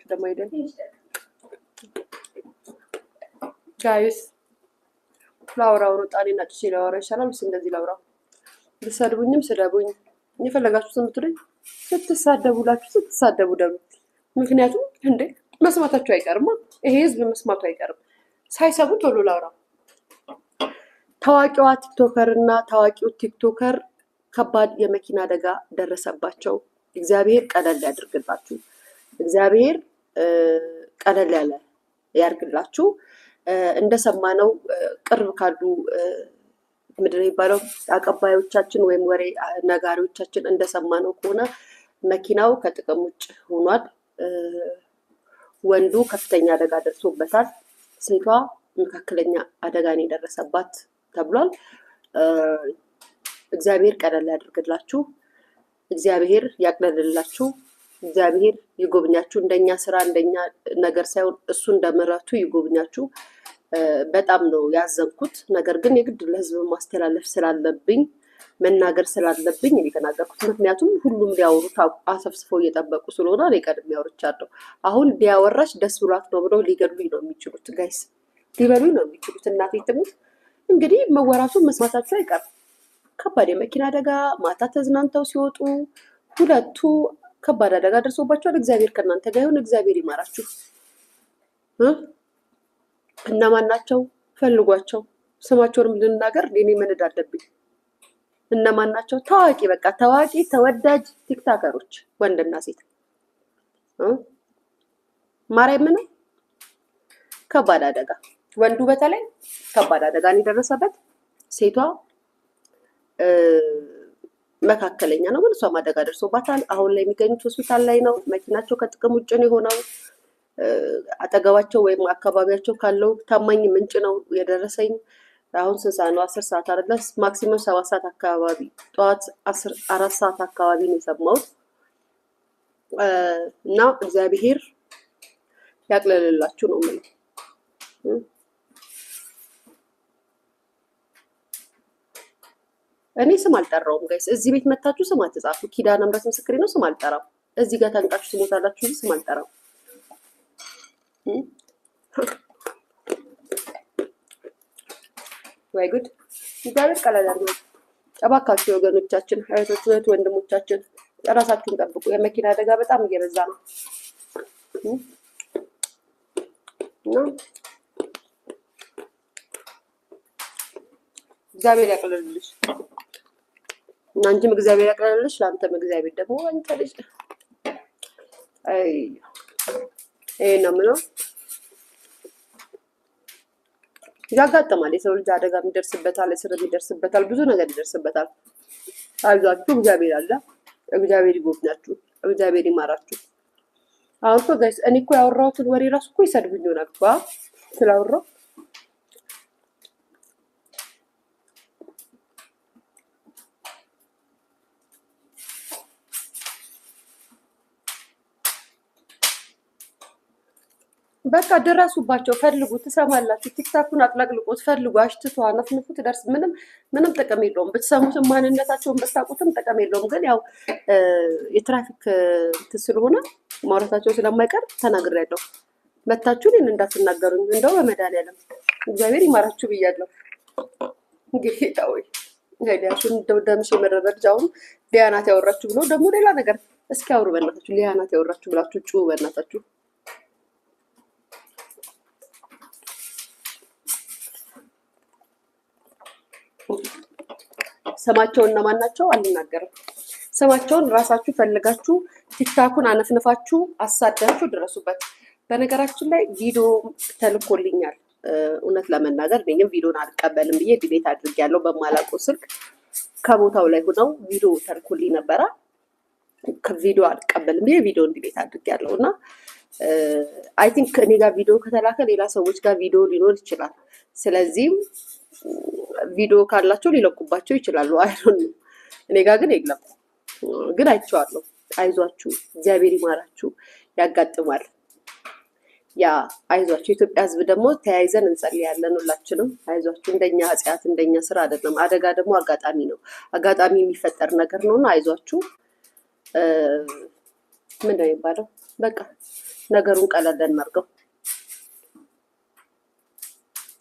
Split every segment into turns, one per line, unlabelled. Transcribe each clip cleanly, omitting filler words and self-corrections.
ትላላችሁ ደግሞ አይደል ጋይስ? ላውራው ሮጣኔና ጭሴ ላውራ ይሻላል ወይስ እንደዚህ ላውራው? ልሰድቡኝም ስደቡኝ የፈለጋችሁትን ብትሉኝ፣ ስትሳደቡላችሁ ስትሳደቡ ደግሞ ምክንያቱም እንዴ መስማታችሁ አይቀርም። ይሄ ህዝብ መስማቱ አይቀርም። ሳይሰሙ ቶሎ ላውራው። ታዋቂዋ ቲክቶከር እና ታዋቂው ቲክቶከር ከባድ የመኪና አደጋ ደረሰባቸው። እግዚአብሔር ቀለል ያድርግላችሁ። እግዚአብሔር ቀለል ያለ ያርግላችሁ። እንደሰማነው ቅርብ ካሉ ምድር የሚባለው አቀባዮቻችን ወይም ወሬ ነጋሪዎቻችን እንደሰማነው ከሆነ መኪናው ከጥቅም ውጭ ሆኗል። ወንዱ ከፍተኛ አደጋ ደርሶበታል። ሴቷ መካከለኛ አደጋ ነው የደረሰባት ተብሏል። እግዚአብሔር ቀለል ያድርግላችሁ። እግዚአብሔር ያቅለልላችሁ። እግዚአብሔር ይጎብኛችሁ። እንደኛ ስራ እንደኛ ነገር ሳይሆን እሱ እንደምሕረቱ ይጎብኛችሁ። በጣም ነው ያዘንኩት። ነገር ግን የግድ ለህዝብ ማስተላለፍ ስላለብኝ መናገር ስላለብኝ እኔ ተናገርኩት። ምክንያቱም ሁሉም ሊያወሩት አሰፍስፈው እየጠበቁ ስለሆነ እኔ ቀድሜ አውርቻለሁ። አሁን ሊያወራሽ ደስ ብሏት ነው ብለው ሊገሉኝ ነው የሚችሉት። ጋይስ ሊበሉኝ ነው የሚችሉት። እናቴ ትሙት። እንግዲህ መወራቱን መስማታቸው አይቀርም። ከባድ የመኪና አደጋ ማታ ተዝናንተው ሲወጡ ሁለቱ ከባድ አደጋ ደርሶባቸዋል። እግዚአብሔር ከእናንተ ጋር ይሁን። እግዚአብሔር ይማራችሁ። እነማን ናቸው? ፈልጓቸው። ስማቸውንም ልናገር እኔ መንድ አለብኝ። እነማን ናቸው? ታዋቂ በቃ ታዋቂ ተወዳጅ ቲክታከሮች ወንድና ሴት። ማርያምን ከባድ አደጋ፣ ወንዱ በተለይ ከባድ አደጋ ነው የደረሰበት። ሴቷ መካከለኛ ነው፣ ግን እሷም አደጋ ደርሶባታል። አሁን ላይ የሚገኙት ሆስፒታል ላይ ነው። መኪናቸው ከጥቅም ውጭ ነው የሆነው። አጠገባቸው ወይም አካባቢያቸው ካለው ታማኝ ምንጭ ነው የደረሰኝ። አሁን ስንት ሰዓት ነው? 10 ሰዓት አይደለ? ማክሲመም 7 ሰዓት አካባቢ፣ ጠዋት 4 ሰዓት አካባቢ ነው የሰማሁት። እና እግዚአብሔር ያቅለልላችሁ ነው የምለው። እኔ ስም አልጠራውም ጋይስ። እዚህ ቤት መታችሁ ስም አትጻፉ። ኪዳነ ምሕረት ምስክሬ ነው። ስም አልጠራም። እዚህ ጋር ታንቃችሁ ስሞታላችሁ እንጂ ስም አልጠራም። ወይ ጉድ! እግዚአብሔር ቀለል ያድርገው። እባካችሁ ወገኖቻችን፣ እህቶች፣ ወንድሞቻችን ራሳችሁን ጠብቁ። የመኪና አደጋ በጣም እየበዛ ነው። እግዚአብሔር ያቅልልልሽ። አንቺም እግዚአብሔር ያቅልልልሽ፣ ለአንተም እግዚአብሔር ደግሞ አንተ ልጅ ይሄ ነው የምለው። ያጋጥማል። የሰው ልጅ አደጋ የሚደርስበታል፣ እስር የሚደርስበታል፣ ብዙ ነገር ይደርስበታል። አይዟችሁ፣ እግዚአብሔር አለ። እግዚአብሔር ይጎብኛችሁ፣ እግዚአብሔር ይማራችሁ። አሁን እኮ ጋይስ እኔ እኮ ያወራሁትን ወሬ ራሱ እኮ ይሰድቡኝ ይሆናል እኮ ስላወራሁ። በቃ ድረሱባቸው፣ ፈልጉ፣ ትሰማላችሁ። ቲክታኩን አጥለቅልቁት፣ ፈልጉ፣ አሽትቷ ነፍንፉት። ደርስ ምንም ጥቅም የለውም። ብትሰሙትም ማንነታቸውን በስታቁትም ጥቅም የለውም። ግን ያው የትራፊክ እንትን ስለሆነ ማውራታቸው ስለማይቀር ተናግሬያለሁ። መታችሁ እኔን እንዳትናገሩኝ እንደው በመድኃኒዓለም እግዚአብሔር ይማራችሁ ብያለሁ። እንግዲህ ታውይ ሄዳችሁን ደምሽ የመረረጅ አሁን ሊያናት ያወራችሁ ብሎ ደግሞ ሌላ ነገር እስኪ አውሩ በእናታችሁ። ሊያናት ያወራችሁ ብላችሁ ጩሁ በእናታችሁ። ስማቸውን እነማን ናቸው አልናገርም። ስማቸውን ራሳችሁ ፈልጋችሁ ቲክታኩን አነፍንፋችሁ አሳዳችሁ ድረሱበት። በነገራችን ላይ ቪዲዮ ተልኮልኛል። እውነት ለመናገር እኔም ቪዲዮን አልቀበልም ብዬ ዲሌት አድርጌያለሁ። በማላውቀው ስልክ ከቦታው ላይ ሆነው ቪዲዮ ተልኮልኝ ነበረ። ከቪዲዮ አልቀበልም ብዬ ቪዲዮን ዲሌት አድርጌያለሁ እና አይ ቲንክ እኔ ጋር ቪዲዮ ከተላከ ሌላ ሰዎች ጋር ቪዲዮ ሊኖር ይችላል። ስለዚህም ቪዲዮ ካላቸው ሊለቁባቸው ይችላሉ። አይዶን እኔ ጋር ግን የለም። ግን አይቼዋለሁ። አይዟችሁ፣ እግዚአብሔር ይማራችሁ። ያጋጥማል። ያ አይዟችሁ። የኢትዮጵያ ሕዝብ ደግሞ ተያይዘን እንጸልያለን ሁላችንም። አይዟችሁ። እንደኛ ኃጢአት እንደኛ ስራ አይደለም። አደጋ ደግሞ አጋጣሚ ነው። አጋጣሚ የሚፈጠር ነገር ነውና አይዟችሁ። ምን ነው የሚባለው? በቃ ነገሩን ቀለል እናድርገው።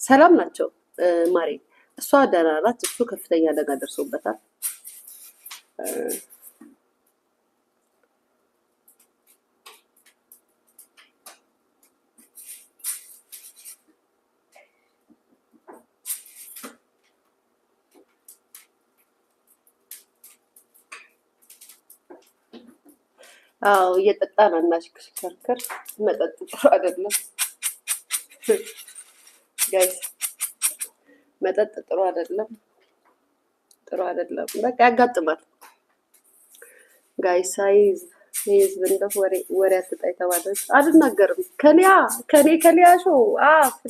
ሰላም ናቸው ማሬ። እሷ ደህና ናት። እሱ ከፍተኛ አደጋ ደርሶበታል። አዎ እየጠጣን አናሽከርከር። መጠጥ ጥሩ አይደለም ጋይስ፣ መጠጥ ጥሩ አይደለም፣ ጥሩ አይደለም። በቃ ያጋጥማል ጋይስ። ሳይዝ እንደው ወሬ አትጣ የተባለች አልናገርም። ከሊያ ሾው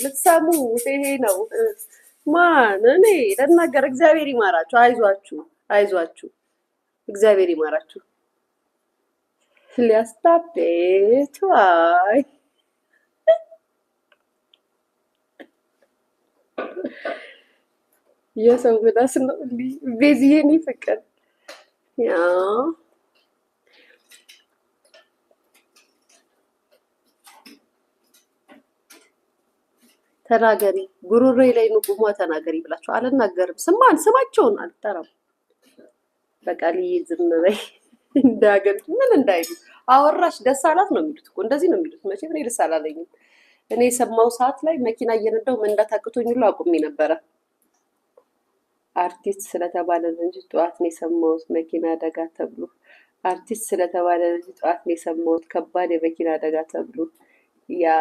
ልትሰሙ ይሄ ነው ማን እኔ ልናገር። እግዚአብሔር ይማራችሁ። አይዟችሁ፣ እግዚአብሔር ይማራችሁ። ሊያስታቤት ዋይ የሰው ምላስ ነው ቤዚዬ ፍቅር ያ ተናገሪ ጉሮሬ ላይ ንቁሟ ተናገሪ ብላችሁ አልናገርም። ስማቸውን አልጠራም። በቃ ዝም በይ እንዳገል ምን እንዳይሉ አወራሽ ደስ አላት ነው የሚሉት እኮ እንደዚህ ነው የሚሉት። መቼም እኔ ደስ አላለኝም። እኔ የሰማው ሰዓት ላይ መኪና እየነዳው መንዳት አቅቶኝ ሁሉ አቁሜ ነበረ። አርቲስት ስለተባለ እንጂ ጠዋት ነው የሰማሁት መኪና አደጋ ተብሎ። አርቲስት ስለተባለ እንጂ ጠዋት ነው የሰማሁት ከባድ የመኪና አደጋ ተብሎ። ያ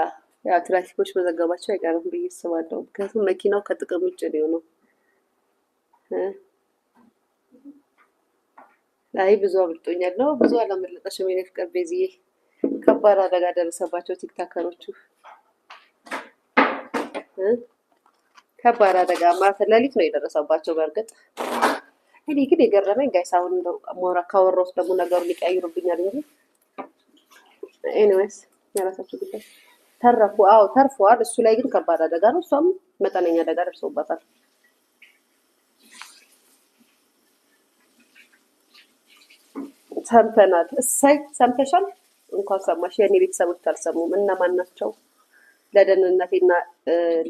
ትራፊኮች መዘገባቸው አይቀርም ብዬ አስባለሁ። ምክንያቱም መኪናው ከጥቅም ውጭ ነው የሆነው። አይ ብዙ አብልጦኛል ነው ብዙ አላመለጠሽም የኔ ፍቅር ቤዚዬ። ከባድ አደጋ ደረሰባቸው ቲክታከሮቹ። ከባድ አደጋ ማለት ሌሊት ነው የደረሰባቸው። በእርግጥ እኔ ግን የገረመኝ ጋይስ አሁን ሞራ ካወራሁት ደግሞ ነገሩ ሊቀይሩብኛል እንጂ ኤኒዌይስ የራሳቸው ጉዳይ። ተረፉ። አዎ ተርፈዋል። እሱ ላይ ግን ከባድ አደጋ ነው። እሷም መጠነኛ አደጋ ደርሶባታል። ሰምተናል። እሰይ ሰምተሻል? እንኳን ሰማሽ። የኔ ቤተሰቦች አልሰሙም። እነማን ናቸው? ለደህንነቴና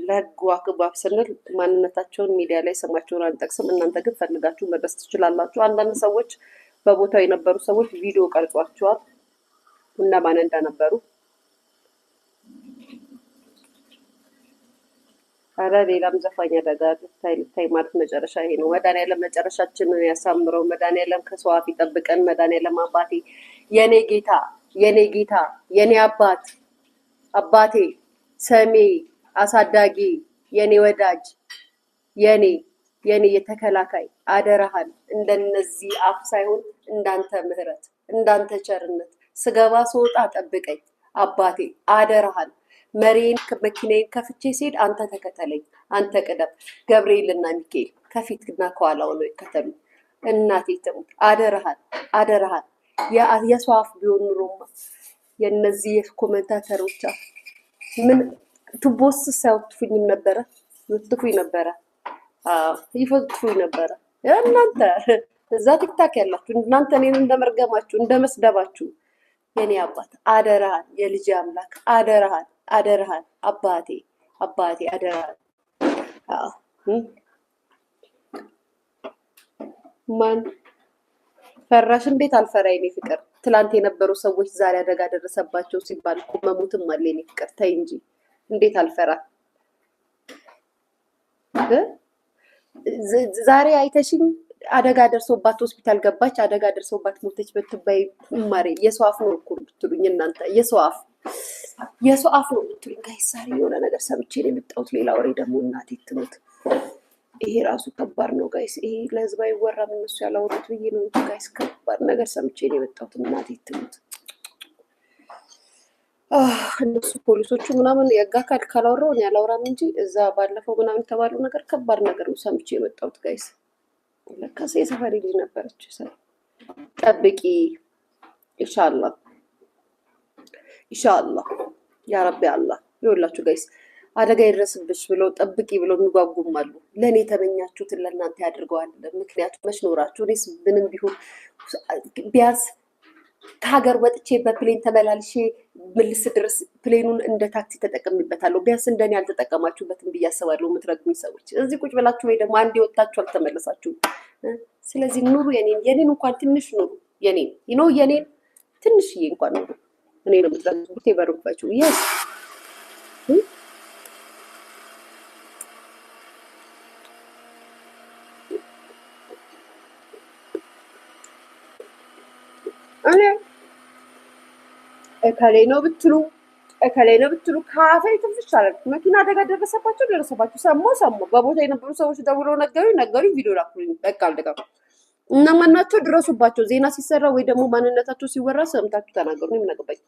ለህጉ አግባብ ስንል ማንነታቸውን ሚዲያ ላይ ስማቸውን አንጠቅስም። እናንተ ግን ፈልጋችሁ መድረስ ትችላላችሁ። አንዳንድ ሰዎች በቦታው የነበሩ ሰዎች ቪዲዮ ቀርጿቸዋል እነማን እንደነበሩ። አረ ሌላም ዘፋኝ አደጋ ልታይ ማለት መጨረሻ ይሄ ነው። መድኃኒዓለም መጨረሻችንን ያሳምረው። መድኃኒዓለም ከሰው አፍ ይጠብቀን። መድኃኒዓለም አባቴ፣ የኔ ጌታ፣ የኔ ጌታ፣ የኔ አባቴ፣ ሰሜ፣ አሳዳጊ፣ የኔ ወዳጅ፣ የኔ የተከላካይ አደራሃል። እንደነዚህ አፍ ሳይሆን እንዳንተ ምህረት፣ እንዳንተ ቸርነት ስገባ ስወጣ ጠብቀኝ አባቴ፣ አደራሃል። መኪናዬን ከፍቼ ሲሄድ አንተ ተከተለኝ፣ አንተ ቅደም። ገብርኤልና ሚካኤል ከፊትና ከኋላ ሆነው ይከተሉ። እናቴ ትሙት አደረሃል። የሰው አፍ ቢሆን ኑሮማ የእነዚህ የኮመንታተሮች አፍ ምን ቱቦስ ሳይወትፉኝም ነበረ፣ ይወትፉኝ ነበረ፣ ይፈትፉኝ ነበረ። እናንተ እዛ ቲክታክ ያላችሁ እናንተ እኔን እንደመርገማችሁ እንደመስደባችሁ የኔ አባት አደረሃል፣ የልጅ አምላክ አደረሃል አባቴ አደረሃል። ማን ፈራሽ? እንዴት አልፈራ የኔ ፍቅር። ትላንት የነበሩ ሰዎች ዛሬ አደጋ ደረሰባቸው ሲባል እኮ መሞትም አለ የኔ ፍቅር። ተይ እንጂ እንዴት አልፈራ። ዛሬ አይተሽኝ አደጋ ደርሶባት ሆስፒታል ገባች፣ አደጋ ደርሶባት ሞተች ብትባይ ማሬ የሰው አፍ ነው እኮ ብትሉኝ እናንተ የሰው አፍ ነው ብትሉኝ። ጋይስ ዛሬ የሆነ ነገር ሰምቼ ነው የመጣሁት። ሌላ ወሬ ደግሞ እናቴ ትሙት። ይሄ ራሱ ከባድ ነው ጋይስ። ይሄ ለህዝብ አይወራም እነሱ ያላወሩት ብዬ ነው እንጂ ጋይስ ከባድ ነገር ሰምቼ ነው የመጣሁት። እናቴ ትሙት። እነሱ ፖሊሶቹ ምናምን የህግ አካል ካላወራው እኔ አላወራም እንጂ እዛ ባለፈው ምናምን የተባለው ነገር ከባድ ነገር ነው ሰምቼ የመጣሁት ጋይስ። ለካሴ የሰፈሪ ልጅ ነበረች። ጠብቂ ኢንሻአላህ ያ ረቢ አላህ ይወላችሁ ጋይስ። አደጋ ይድረስብሽ ብለው ጠብቂ ብለው የሚጓጉም አሉ። ለእኔ የተመኛችሁትን ለእናንተ ያድርገዋል። ምክንያቱም መች ኖራችሁ። እኔስ ምንም ቢሆን ቢያንስ ከሀገር ወጥቼ በፕሌን ተመላልሼ ምልስ ድረስ ፕሌኑን እንደ ታክሲ ተጠቀምበታለሁ። ቢያንስ እንደኔ ያልተጠቀማችሁበትም ብዬ አስባለሁ። የምትረግሙኝ ሰዎች እዚህ ቁጭ ብላችሁ ወይ ደግሞ አንድ ወጣችሁ አልተመለሳችሁም። ስለዚህ ኑሩ፣ የኔን እንኳን ትንሽ ኑሩ። የኔን ትንሽዬ እንኳን ኑሩ። እኔ ነው የምትረግሙት። የበሩባችሁ የስ እኔ እከሌ ነው ብትሉ ካፌ ትንፍሽ አለ። መኪና አደጋ ደረሰባቸው። ሰሞ በቦታ የነበሩ ሰዎች ደውለው ነገሩኝ፣ ቪዲዮ ላኩልኝ። በቃ አልደጋም። እነማን ናቸው? ድረሱባቸው። ዜና ሲሰራ ወይ ደግሞ ማንነታቸው ሲወራ ሰምታችሁ ተናገሩ። ምን አገባኝ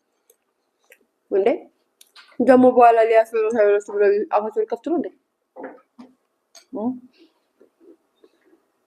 እንዴ? ደግሞ በኋላ ሊያስበሉ ሳይወረሱ ብለው አፋቸውን ከፍቱ ነው እንዴ?